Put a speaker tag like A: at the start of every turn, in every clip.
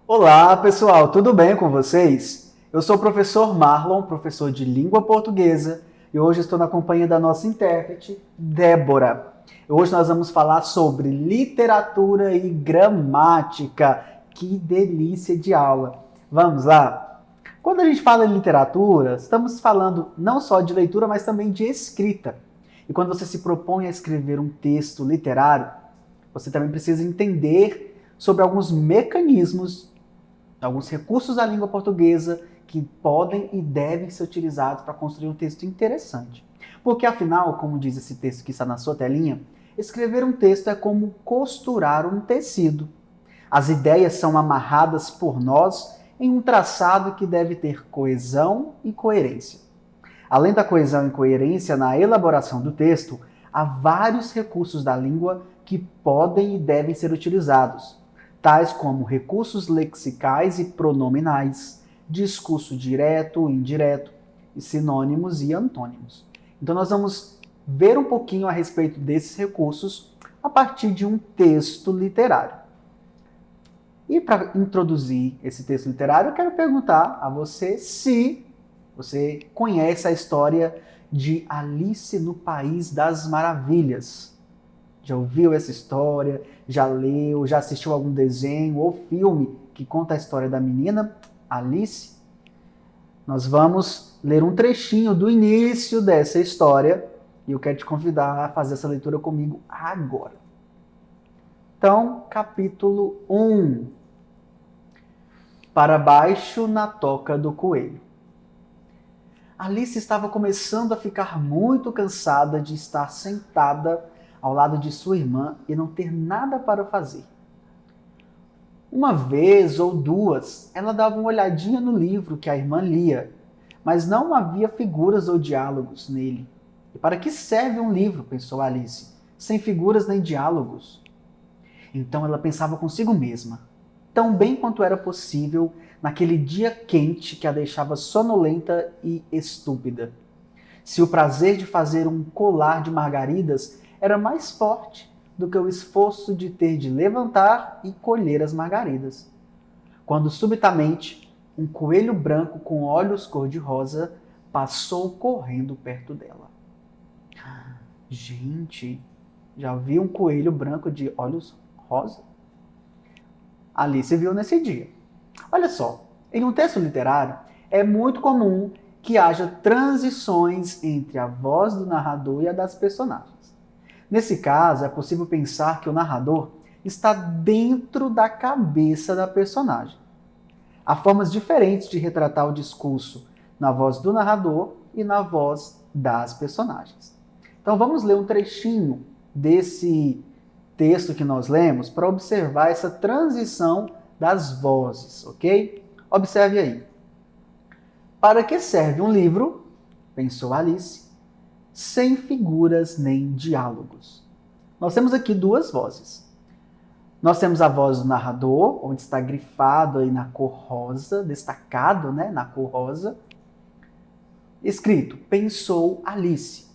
A: Olá, pessoal, tudo bem com vocês? Eu sou o professor Marlon, professor de língua portuguesa, e hoje estou na companhia da nossa intérprete, Débora. Hoje nós vamos falar sobre literatura e gramática. Que delícia de aula! Vamos lá? Quando a gente fala em literatura, estamos falando não só de leitura, mas também de escrita. E quando você se propõe a escrever um texto literário, você também precisa entender sobre alguns mecanismos, alguns recursos da língua portuguesa que podem e devem ser utilizados para construir um texto interessante. Porque afinal, como diz esse texto que está na sua telinha, escrever um texto é como costurar um tecido. As ideias são amarradas por nós em um traçado que deve ter coesão e coerência. Além da coesão e coerência na elaboração do texto, há vários recursos da língua que podem e devem ser utilizados, tais como recursos lexicais e pronominais, discurso direto e indireto, e sinônimos e antônimos. Então nós vamos ver um pouquinho a respeito desses recursos a partir de um texto literário. E para introduzir esse texto literário, eu quero perguntar a você se você conhece a história de Alice no País das Maravilhas. Já ouviu essa história? Já leu? Já assistiu algum desenho ou filme que conta a história da menina Alice? Nós vamos ler um trechinho do início dessa história e eu quero te convidar a fazer essa leitura comigo agora. Então, capítulo 1. Para baixo na toca do coelho. Alice estava começando a ficar muito cansada de estar sentada ao lado de sua irmã e não ter nada para fazer. Uma vez ou duas, ela dava uma olhadinha no livro que a irmã lia, mas não havia figuras ou diálogos nele. E para que serve um livro, pensou Alice, sem figuras nem diálogos? Então ela pensava consigo mesma, tão bem quanto era possível naquele dia quente que a deixava sonolenta e estúpida. Se o prazer de fazer um colar de margaridas era mais forte do que o esforço de ter de levantar e colher as margaridas. Quando subitamente um coelho branco com olhos cor-de-rosa passou correndo perto dela. Gente, já viu um coelho branco de olhos rosa? Alice viu nesse dia. Olha só, em um texto literário é muito comum que haja transições entre a voz do narrador e a das personagens. Nesse caso, é possível pensar que o narrador está dentro da cabeça da personagem. Há formas diferentes de retratar o discurso na voz do narrador e na voz das personagens. Então vamos ler um trechinho desse texto que nós lemos para observar essa transição das vozes, ok? Observe aí. Para que serve um livro, pensou Alice, sem figuras nem diálogos? Nós temos aqui duas vozes. Nós temos a voz do narrador, onde está grifado aí na cor rosa, destacado, né, na cor rosa, escrito, pensou Alice.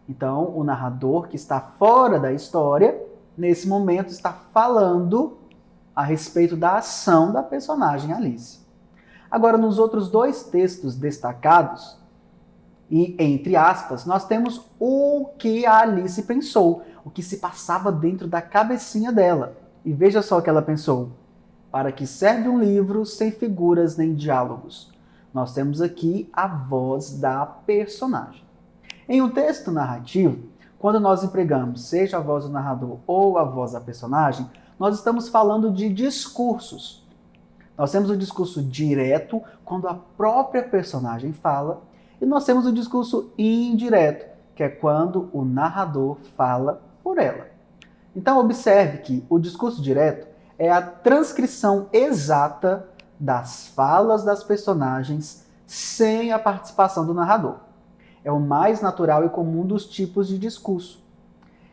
A: Então, o narrador que está fora da história, nesse momento, está falando a respeito da ação da personagem Alice. Agora, nos outros dois textos destacados, e entre aspas, nós temos o que a Alice pensou, o que se passava dentro da cabecinha dela. E veja só o que ela pensou. Para que serve um livro sem figuras nem diálogos? Nós temos aqui a voz da personagem. Em um texto narrativo, quando nós empregamos seja a voz do narrador ou a voz da personagem, nós estamos falando de discursos. Nós temos o discurso direto, quando a própria personagem fala, e nós temos o discurso indireto, que é quando o narrador fala por ela. Então observe que o discurso direto é a transcrição exata das falas das personagens sem a participação do narrador. É o mais natural e comum dos tipos de discurso.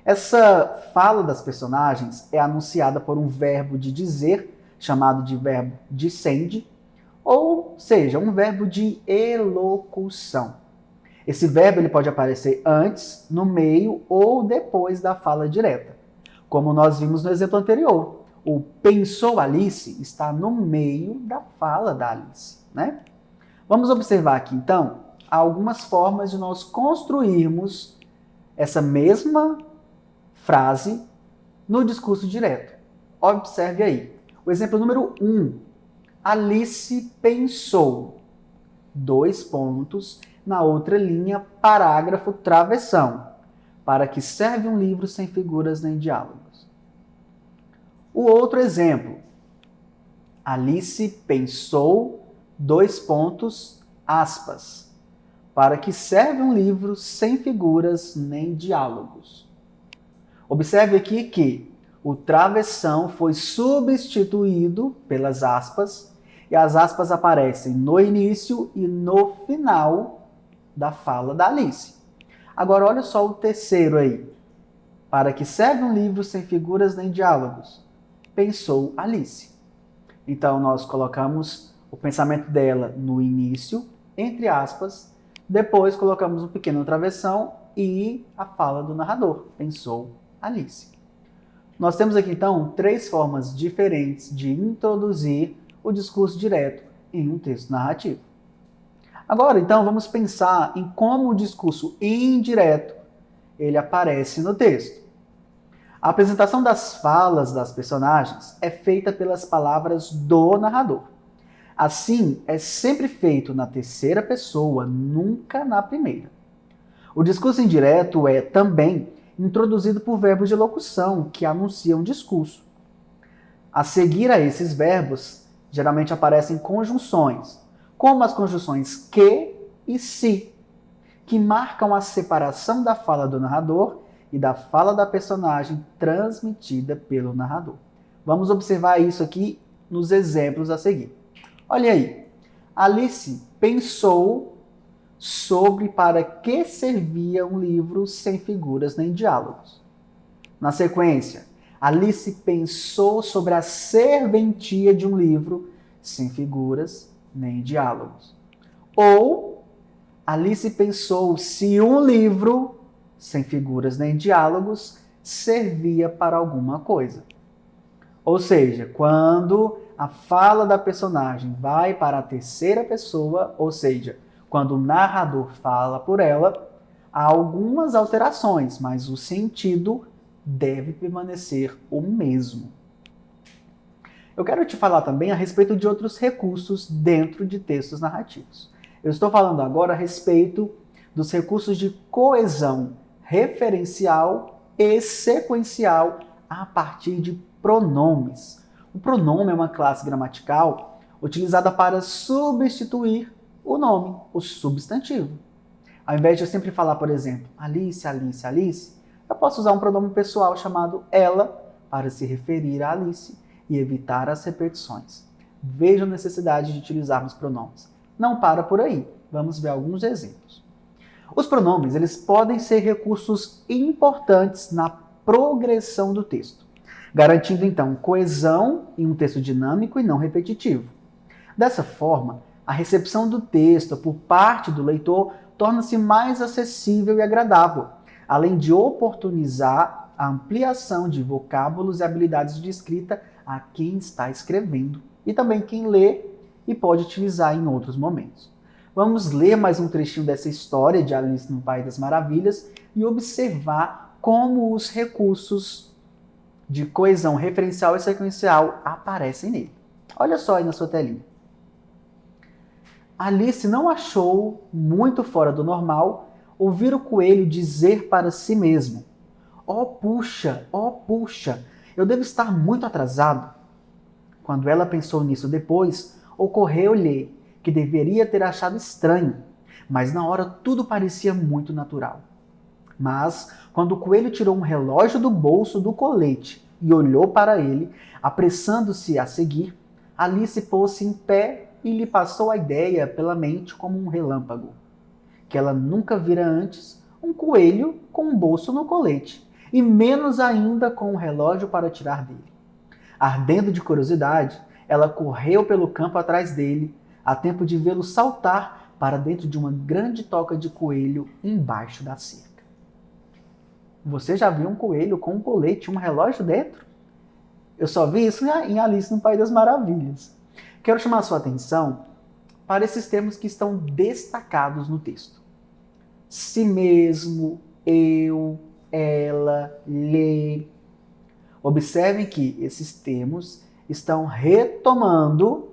A: Essa fala das personagens é anunciada por um verbo de dizer, chamado de verbo dicende, ou seja, um verbo de elocução. Esse verbo ele pode aparecer antes, no meio ou depois da fala direta. Como nós vimos no exemplo anterior, o pensou Alice está no meio da fala da Alice, né? Vamos observar aqui, então, algumas formas de nós construirmos essa mesma frase no discurso direto. Observe aí. O exemplo número 1. Alice pensou. 2 pontos. Na outra linha, parágrafo travessão. Para que serve um livro sem figuras nem diálogos? O outro exemplo. Alice pensou. 2 pontos, aspas. Para que serve um livro sem figuras nem diálogos? Observe aqui que o travessão foi substituído pelas aspas, e as aspas aparecem no início e no final da fala da Alice. Agora olha só o terceiro aí. Para que serve um livro sem figuras nem diálogos? Pensou Alice. Então nós colocamos o pensamento dela no início, entre aspas, depois colocamos um pequeno travessão e a fala do narrador. Pensou Alice. Nós temos aqui, então, 3 formas diferentes de introduzir o discurso direto em um texto narrativo. Agora, então, vamos pensar em como o discurso indireto ele aparece no texto. A apresentação das falas das personagens é feita pelas palavras do narrador. Assim, é sempre feito na terceira pessoa, nunca na primeira. O discurso indireto é também introduzido por verbos de locução que anunciam discurso. A seguir a esses verbos, geralmente aparecem conjunções, como as conjunções que e se, que marcam a separação da fala do narrador e da fala da personagem transmitida pelo narrador. Vamos observar isso aqui nos exemplos a seguir. Olha aí, Alice pensou sobre para que servia um livro sem figuras nem diálogos. Na sequência, Alice pensou sobre a serventia de um livro sem figuras nem diálogos. Ou, Alice pensou se um livro sem figuras nem diálogos servia para alguma coisa. Ou seja, quando a fala da personagem vai para a terceira pessoa, ou seja, quando o narrador fala por ela, há algumas alterações, mas o sentido deve permanecer o mesmo. Eu quero te falar também a respeito de outros recursos dentro de textos narrativos. Eu estou falando agora a respeito dos recursos de coesão referencial e sequencial a partir de pronomes. O pronome é uma classe gramatical utilizada para substituir o nome, o substantivo. Ao invés de eu sempre falar, por exemplo, Alice, Alice, Alice, eu posso usar um pronome pessoal chamado ela para se referir a Alice e evitar as repetições. Veja a necessidade de utilizarmos pronomes. Não para por aí. Vamos ver alguns exemplos. Os pronomes, eles podem ser recursos importantes na progressão do texto, garantindo então coesão em um texto dinâmico e não repetitivo. Dessa forma, a recepção do texto por parte do leitor torna-se mais acessível e agradável, além de oportunizar a ampliação de vocábulos e habilidades de escrita a quem está escrevendo e também quem lê e pode utilizar em outros momentos. Vamos ler mais um trechinho dessa história de Alice no País das Maravilhas e observar como os recursos de coesão referencial e sequencial aparecem nele. Olha só aí na sua telinha. Alice não achou muito fora do normal ouvir o coelho dizer para si mesmo: oh puxa, eu devo estar muito atrasado. Quando ela pensou nisso depois, ocorreu-lhe que deveria ter achado estranho, mas na hora tudo parecia muito natural. Mas, quando o coelho tirou um relógio do bolso do colete e olhou para ele, apressando-se a seguir, Alice pôs-se em pé e lhe passou a ideia pela mente como um relâmpago, que ela nunca vira antes um coelho com um bolso no colete, e menos ainda com um relógio para tirar dele. Ardendo de curiosidade, ela correu pelo campo atrás dele, a tempo de vê-lo saltar para dentro de uma grande toca de coelho embaixo da cerca. Você já viu um coelho com um colete e um relógio dentro? Eu só vi isso em Alice no País das Maravilhas. Quero chamar a sua atenção para esses termos que estão destacados no texto. Si mesmo, eu, ela, lhe. Observem que esses termos estão retomando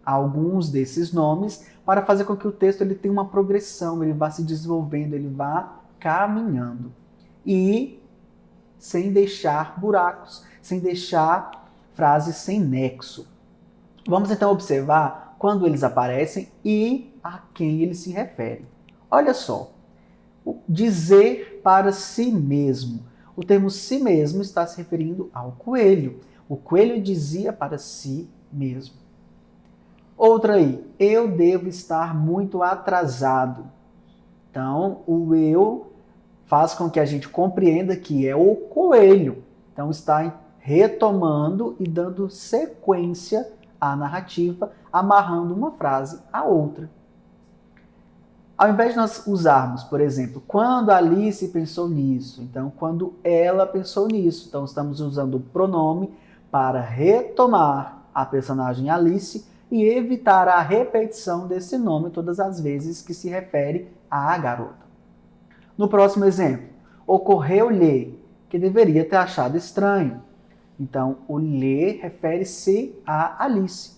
A: alguns desses nomes para fazer com que o texto ele tenha uma progressão, ele vá se desenvolvendo, ele vá caminhando. E sem deixar buracos, sem deixar frases sem nexo. Vamos então observar quando eles aparecem e a quem eles se referem. Olha só, dizer para si mesmo. O termo si mesmo está se referindo ao coelho. O coelho dizia para si mesmo. Outra aí, eu devo estar muito atrasado. Então, o eu faz com que a gente compreenda que é o coelho. Então, está retomando e dando sequência à narrativa, amarrando uma frase à outra. Ao invés de nós usarmos, por exemplo, quando Alice pensou nisso, então quando ela pensou nisso, então estamos usando o pronome para retomar a personagem Alice e evitar a repetição desse nome todas as vezes que se refere à garota. No próximo exemplo, ocorreu-lhe que deveria ter achado estranho. Então, o lhe refere-se a Alice.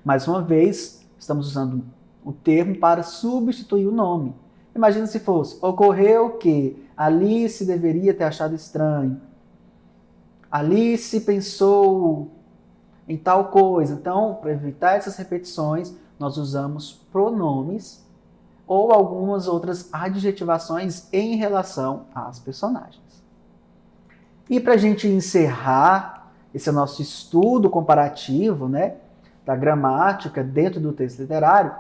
A: Mais uma vez, estamos usando o termo para substituir o nome. Imagina se fosse, ocorreu que Alice deveria ter achado estranho. Alice pensou em tal coisa. Então, para evitar essas repetições, nós usamos pronomes ou algumas outras adjetivações em relação às personagens. E para a gente encerrar esse nosso estudo comparativo, né, da gramática dentro do texto literário,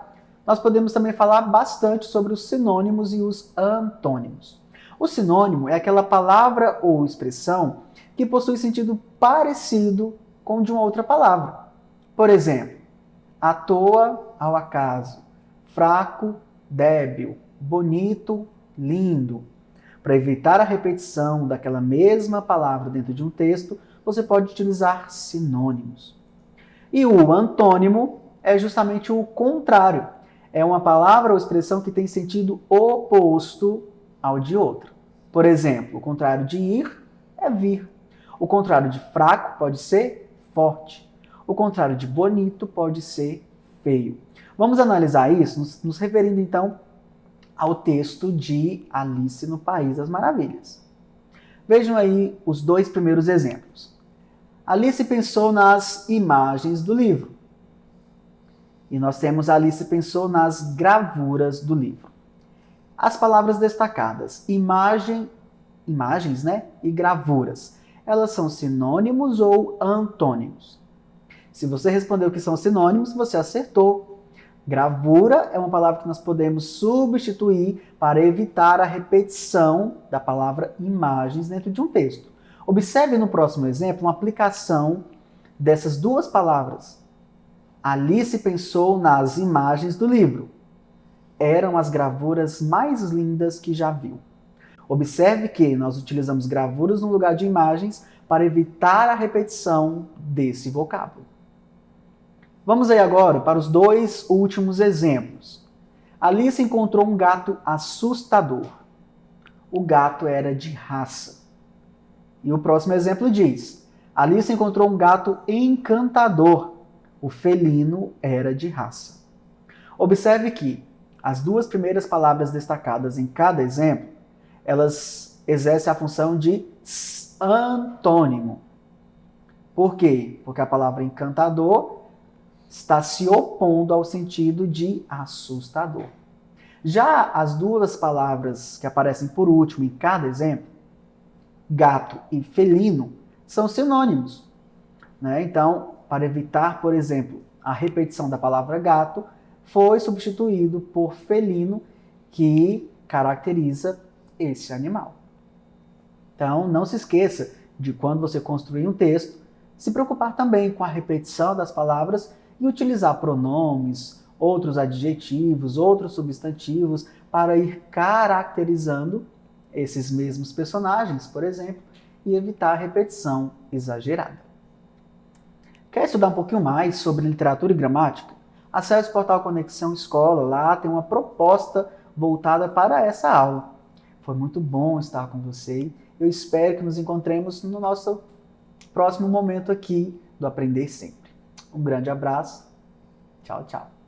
A: nós podemos também falar bastante sobre os sinônimos e os antônimos. O sinônimo é aquela palavra ou expressão que possui sentido parecido com o de uma outra palavra. Por exemplo, à toa, ao acaso, fraco, débil, bonito, lindo. Para evitar a repetição daquela mesma palavra dentro de um texto, você pode utilizar sinônimos. E o antônimo é justamente o contrário. É uma palavra ou expressão que tem sentido oposto ao de outra. Por exemplo, o contrário de ir é vir. O contrário de fraco pode ser forte. O contrário de bonito pode ser feio. Vamos analisar isso nos referindo então ao texto de Alice no País das Maravilhas. Vejam aí os dois primeiros exemplos. Alice pensou nas imagens do livro. E nós temos Alice pensou nas gravuras do livro. As palavras destacadas, imagens, né, e gravuras, elas são sinônimos ou antônimos? Se você respondeu que são sinônimos, você acertou. Gravura é uma palavra que nós podemos substituir para evitar a repetição da palavra imagens dentro de um texto. Observe no próximo exemplo uma aplicação dessas duas palavras. Alice pensou nas imagens do livro. Eram as gravuras mais lindas que já viu. Observe que nós utilizamos gravuras no lugar de imagens para evitar a repetição desse vocábulo. Vamos aí agora para os dois últimos exemplos. Alice encontrou um gato assustador. O gato era de raça. E o próximo exemplo diz: Alice encontrou um gato encantador. O felino era de raça. Observe que as duas primeiras palavras destacadas em cada exemplo, elas exercem a função de antônimo. Por quê? Porque a palavra encantador está se opondo ao sentido de assustador. Já as duas palavras que aparecem por último em cada exemplo, gato e felino, são sinônimos, né? Então, para evitar, por exemplo, a repetição da palavra gato, foi substituído por felino, que caracteriza esse animal. Então, não se esqueça de, quando você construir um texto, se preocupar também com a repetição das palavras e utilizar pronomes, outros adjetivos, outros substantivos para ir caracterizando esses mesmos personagens, por exemplo, e evitar a repetição exagerada. Quer estudar um pouquinho mais sobre literatura e gramática? Acesse o portal Conexão Escola, lá tem uma proposta voltada para essa aula. Foi muito bom estar com você. Eu espero que nos encontremos no nosso próximo momento aqui do Aprender Sempre. Um grande abraço. Tchau, tchau.